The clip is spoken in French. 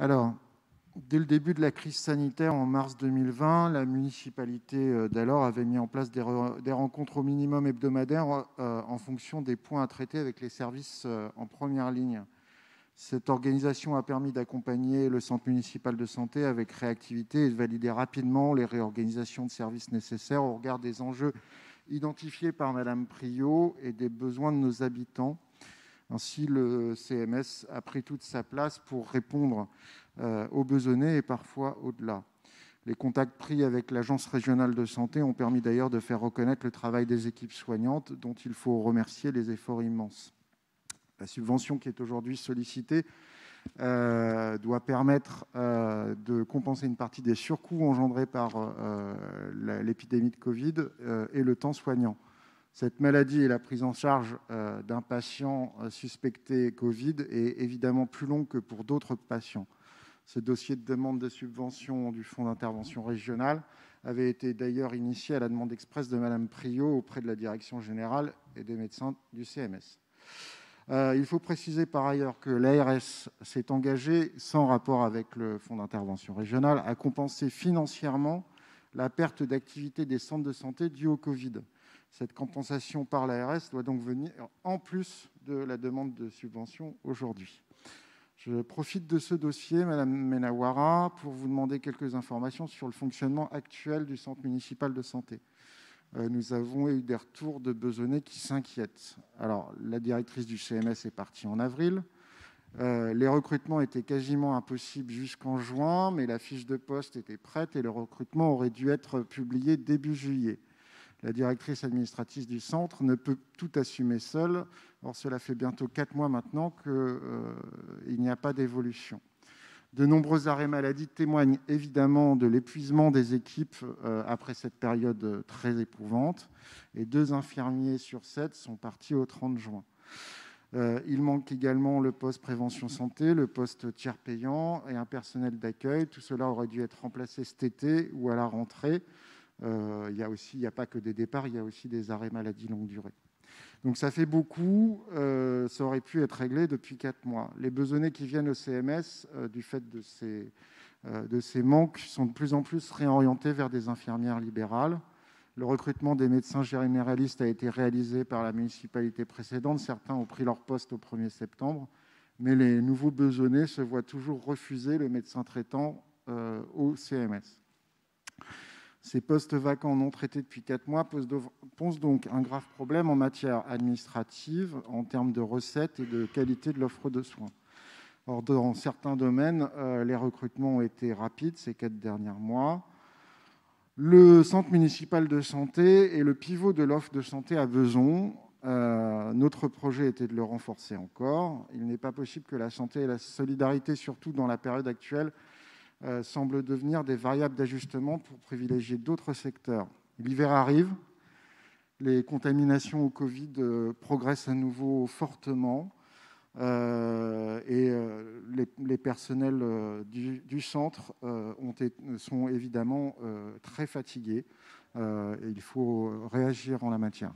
Alors, dès le début de la crise sanitaire en mars 2020, la municipalité d'alors avait mis en place des rencontres au minimum hebdomadaires en fonction des points à traiter avec les services en première ligne. Cette organisation a permis d'accompagner le centre municipal de santé avec réactivité et de valider rapidement les réorganisations de services nécessaires au regard des enjeux identifiés par Madame Priot et des besoins de nos habitants. Ainsi, le CMS a pris toute sa place pour répondre aux besonnés et parfois au-delà. Les contacts pris avec l'Agence régionale de santé ont permis d'ailleurs de faire reconnaître le travail des équipes soignantes, dont il faut remercier les efforts immenses. La subvention qui est aujourd'hui sollicitée doit permettre de compenser une partie des surcoûts engendrés par l'épidémie de Covid et le temps soignant. Cette maladie et la prise en charge d'un patient suspecté Covid est évidemment plus longue que pour d'autres patients. Ce dossier de demande de subvention du fonds d'intervention régional avait été d'ailleurs initié à la demande expresse de Madame Priot auprès de la direction générale et des médecins du CMS. Il faut préciser par ailleurs que l'ARS s'est engagée, sans rapport avec le fonds d'intervention régional, à compenser financièrement la perte d'activité des centres de santé due au Covid. Cette compensation par l'ARS doit donc venir en plus de la demande de subvention aujourd'hui. Je profite de ce dossier, Madame Menawara, pour vous demander quelques informations sur le fonctionnement actuel du centre municipal de santé. Nous avons eu des retours de besonnés qui s'inquiètent. Alors, la directrice du CMS est partie en avril. Les recrutements étaient quasiment impossibles jusqu'en juin, mais la fiche de poste était prête et le recrutement aurait dû être publié début juillet. La directrice administrative du centre ne peut tout assumer seule. Or, cela fait bientôt 4 mois maintenant qu'il n'y a pas d'évolution. De nombreux arrêts maladie témoignent évidemment de l'épuisement des équipes après cette période très éprouvante. Et 2 infirmiers sur 7 sont partis au 30 juin. Il manque également le poste prévention santé, le poste tiers payant et un personnel d'accueil. Tout cela aurait dû être remplacé cet été ou à la rentrée. Il n'y a pas que des départs, il y a aussi des arrêts maladie longue durée. Donc ça fait beaucoup, ça aurait pu être réglé depuis 4 mois. Les besonnés qui viennent au CMS, du fait de ces manques, sont de plus en plus réorientés vers des infirmières libérales. Le recrutement des médecins généralistes a été réalisé par la municipalité précédente. Certains ont pris leur poste au 1er septembre, mais les nouveaux besonnés se voient toujours refuser le médecin traitant au CMS. Ces postes vacants non traités depuis 4 mois posent donc un grave problème en matière administrative, en termes de recettes et de qualité de l'offre de soins. Or, dans certains domaines, les recrutements ont été rapides ces 4 derniers mois. Le centre municipal de santé est le pivot de l'offre de santé à Besançon. Notre projet était de le renforcer encore. Il n'est pas possible que la santé et la solidarité, surtout dans la période actuelle, semblent devenir des variables d'ajustement pour privilégier d'autres secteurs. L'hiver arrive, les contaminations au Covid progressent à nouveau fortement et les personnels du centre sont évidemment très fatigués. Et il faut réagir en la matière.